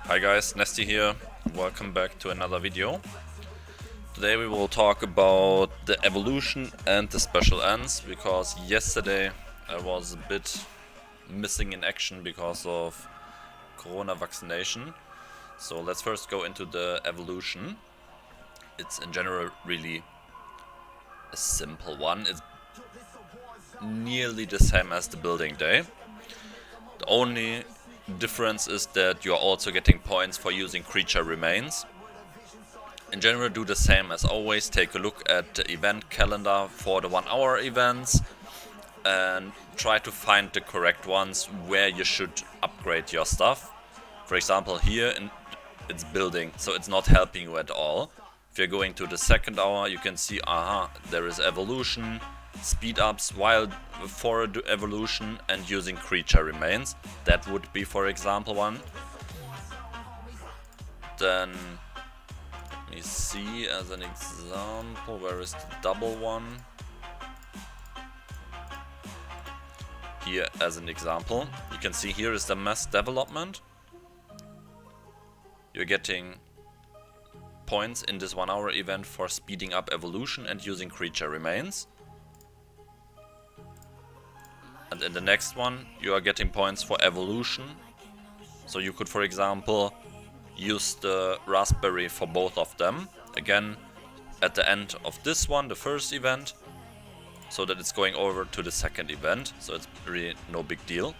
Hi guys, Nesty here. Welcome back to another video. Today we will talk about the evolution and the special ends, because yesterday I was a bit missing in action because of Corona vaccination. So let's first go into the evolution. It's in general really a simple one. It's nearly the same as the building day. The only difference is that you're also getting points for using creature remains. In general, do the same as always. Take a look at the event calendar for the 1 hour events and try to find the correct ones where you should upgrade your stuff. For example, here it's building, so it's not helping you at all. If you're going to the 2nd hour, you can see, there is evolution, speed ups while for the evolution, and using creature remains. That would be, for example, one. Then let me see as an example, where is the double one? Here as an example, you can see here is the mass development. You're getting points in this 1 hour event for speeding up evolution and using creature remains. And in the next one, you are getting points for evolution. So you could, for example, use the raspberry for both of them. Again, at the end of this one, the first event, so that it's going over to the 2nd event. So it's really no big deal.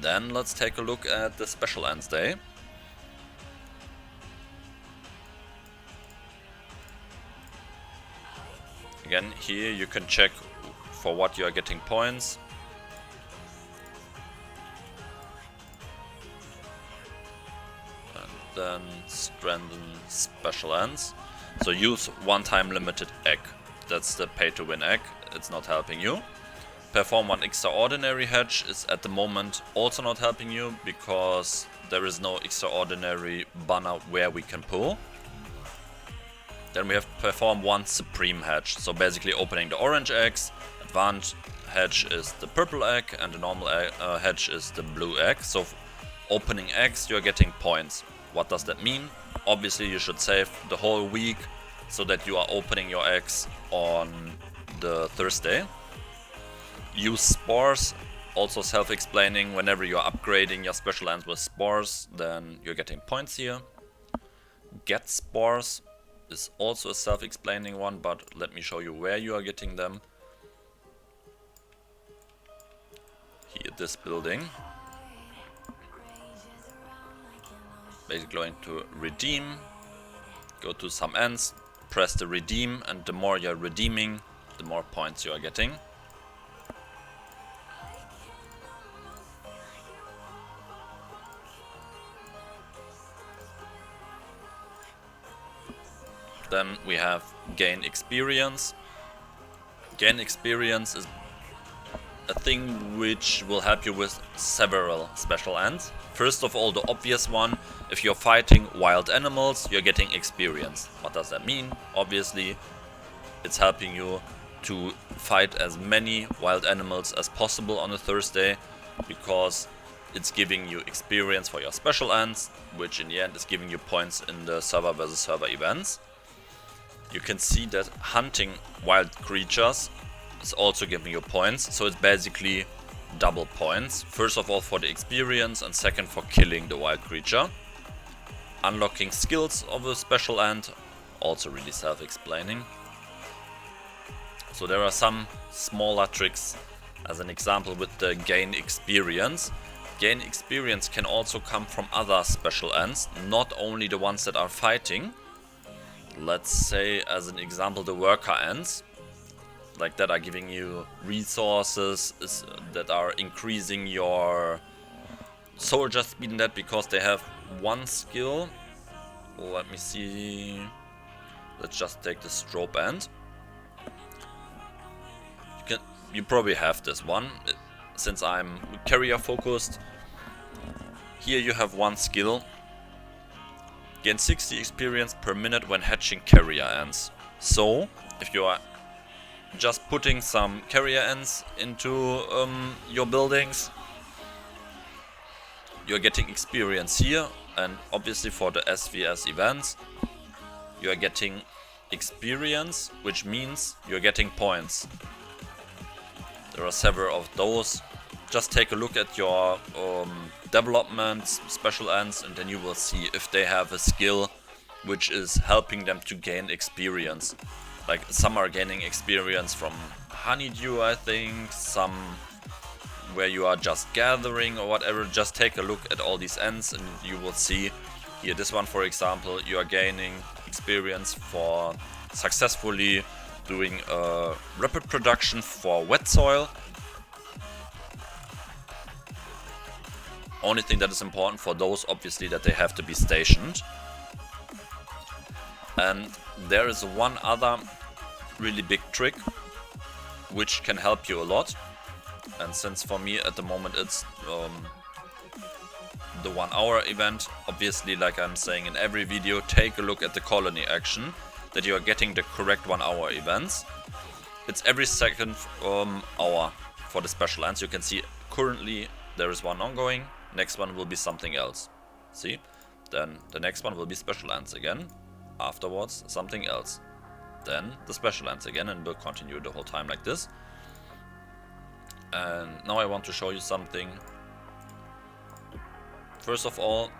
Then let's take a look at the special ends day. Again, here you can check for what you are getting points. And then strengthen special ends. So use one-time limited egg. That's the pay-to-win egg. It's not helping you. Perform one extraordinary hatch is at the moment also not helping you, because there is no extraordinary banner where we can pull. Then we have perform one supreme hatch. So basically opening the orange eggs. Advanced hatch is the purple egg, and the normal hatch is the blue egg. So opening eggs, you're getting points. What does that mean? Obviously you should save the whole week so that you are opening your eggs on the Thursday. Use spores, also self-explaining. Whenever you're upgrading your special ends with spores, then you're getting points here. Get spores is also a self-explaining one, but let me show you where you are getting them. Here, this building. Basically going to redeem, go to some ends, press the redeem, and the more you're redeeming, the more points you are getting. Then we have gain experience. Gain experience is a thing which will help you with several special ends. First of all, the obvious one, if you're fighting wild animals, you're getting experience. What does that mean? Obviously, it's helping you to fight as many wild animals as possible on a Thursday, because it's giving you experience for your special ends, which in the end is giving you points in the server versus server events. You can see that hunting wild creatures is also giving you points, so it's basically double points. First of all for the experience, and second for killing the wild creature. Unlocking skills of a special end, also really self-explaining. So there are some smaller tricks, as an example with the gain experience. Gain experience can also come from other special ends, not only the ones that are fighting. Let's say as an example the worker ends, like that are giving you resources that are increasing your soldier speed in that, because they have one skill. Let me see, let's just take the strobe end. You probably have this one, since I'm carrier focused. Here you have one skill. Gain 60 experience per minute when hatching carrier ends. So if you are just putting some carrier ends into your buildings, you're getting experience here, and obviously for the SVS events, you are getting experience, which means you're getting points. There are several of those. Just take a look at your developments, special ends, and then you will see if they have a skill which is helping them to gain experience. Like some are gaining experience from honeydew, I think, some where you are just gathering or whatever. Just take a look at all these ends and you will see here, this one for example, you are gaining experience for successfully doing a rapid production for wet soil. Only thing that is important for those, obviously, that they have to be stationed. And there is one other really big trick which can help you a lot. And since for me at the moment it's the 1 hour event, obviously, like I'm saying in every video, take a look at the colony action, that you are getting the correct 1 hour events. It's every second hour for the special ends. You can see currently there is one ongoing, next one will be something else. See? Then the next one will be special ends again, afterwards something else. Then the special ends again, and we'll continue the whole time like this. And now I want to show you something. First of all,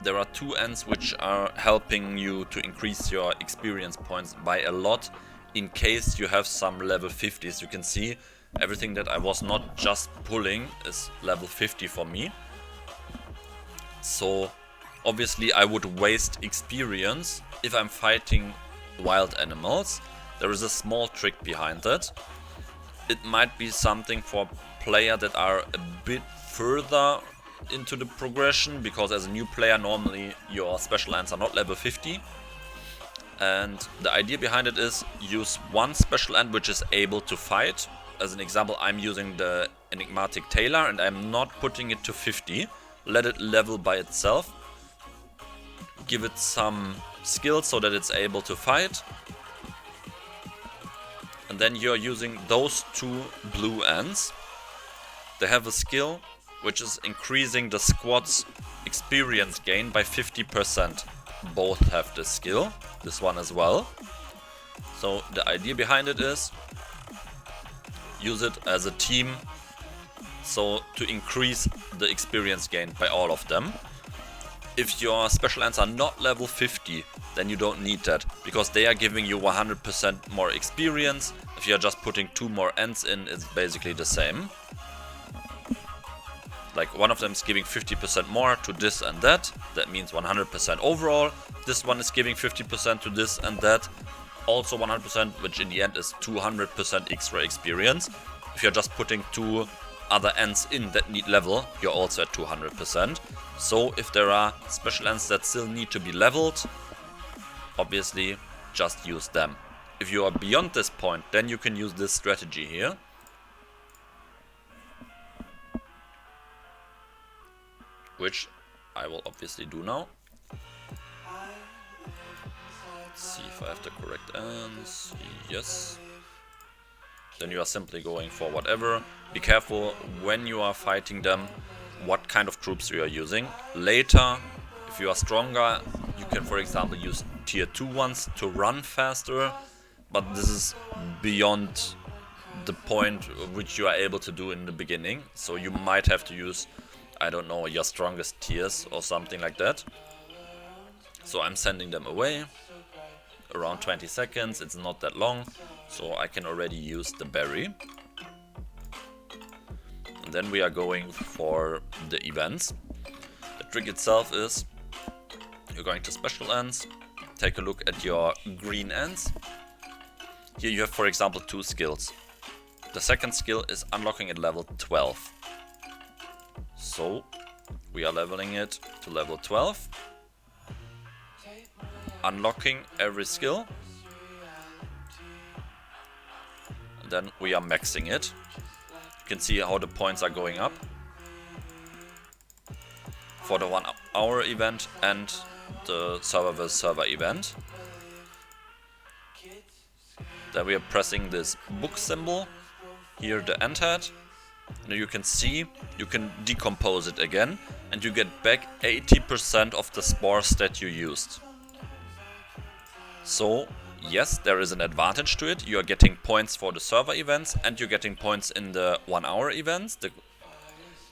there are 2 ends which are helping you to increase your experience points by a lot in case you have some level 50s. You can see everything that I was not just pulling is level 50 for me. So obviously I would waste experience if I'm fighting wild animals. There is a small trick behind that. It might be something for players that are a bit further into the progression, because as a new player normally your special ends are not level 50. And the idea behind it is use one special end which is able to fight. As an example, I'm using the enigmatic tailor and I'm not putting it to 50. Let it level by itself. Give it some skill so that it's able to fight. And then you're using those 2 blue ends. They have a skill which is increasing the squad's experience gain by 50%. Both have this skill, this one as well. So the idea behind it is use it as a team, so to increase the experience gain by all of them. If your special ends are not level 50, then you don't need that, because they are giving you 100% more experience. If you're just putting 2 more ends in, it's basically the same. Like one of them is giving 50% more to this and that. That means 100% overall. This one is giving 50% to this and that. Also 100%, which in the end is 200% extra experience. If you're just putting 2 other ends in that need level, you're also at 200%. So if there are special ends that still need to be leveled, obviously just use them. If you are beyond this point, then you can use this strategy here. Which I will obviously do now. Let's see if I have the correct ends. Yes. Then you are simply going for whatever. Be careful when you are fighting them what kind of troops you are using. Later, if you are stronger, you can for example use tier 2 ones to run faster. But this is beyond the point which you are able to do in the beginning. So you might have to use, I don't know, your strongest tiers or something like that. So I'm sending them away. Around 20 seconds, it's not that long. So I can already use the berry. And then we are going for the events. The trick itself is you're going to special ends. Take a look at your green ends. Here you have for example 2 skills. The second skill is unlocking at level 12. So we are leveling it to level 12, unlocking every skill, and then we are maxing it. You can see how the points are going up for the 1 hour event and the server vs server event. Then we are pressing this book symbol, here the end head. Now you can see, you can decompose it again, and you get back 80% of the spores that you used. So, yes, there is an advantage to it. You are getting points for the server events, and you're getting points in the 1 hour events.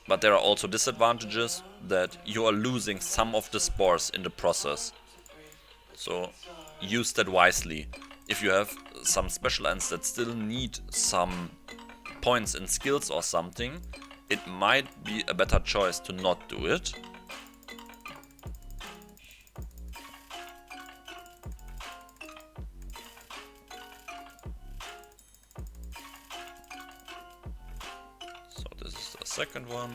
But there are also disadvantages, that you are losing some of the spores in the process. So, use that wisely. If you have some special ends that still need some points in skills or something, it might be a better choice to not do it. So this is the second one.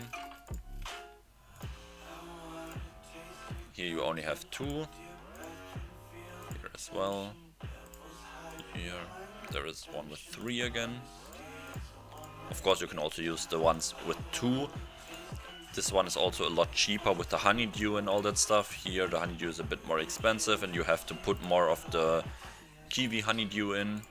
Here you only have 2. Here as well. Here there is one with 3 again. Of course, you can also use the ones with 2. This one is also a lot cheaper with the honeydew and all that stuff. Here the honeydew is a bit more expensive and you have to put more of the kiwi honeydew in.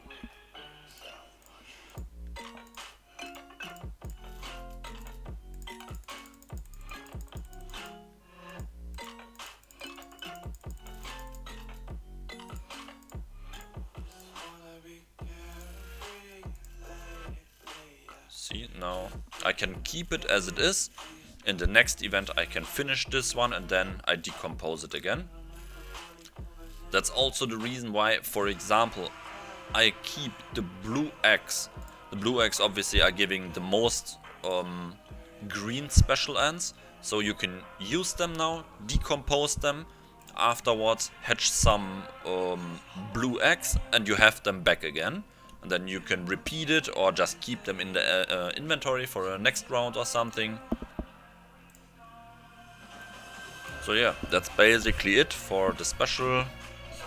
See, now I can keep it as it is. In the next event I can finish this one and then I decompose it again. That's also the reason why, for example, I keep the blue eggs. The blue eggs obviously are giving the most green special ends, so you can use them now, decompose them, afterwards hatch some blue eggs and you have them back again. And then you can repeat it or just keep them in the inventory for a next round or something. So yeah, that's basically it for the special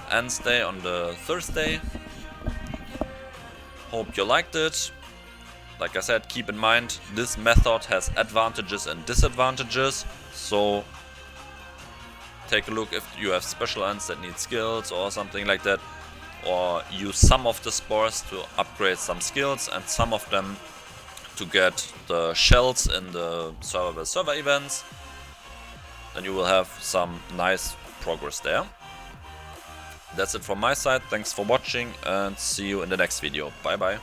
ends day on the Thursday. Hope you liked it. Like I said, keep in mind, this method has advantages and disadvantages. So take a look if you have special ends that need skills or something like that. Or use some of the spores to upgrade some skills and some of them to get the shells in the server events. Then you will have some nice progress there. That's it from my side. Thanks for watching and see you in the next video. Bye bye.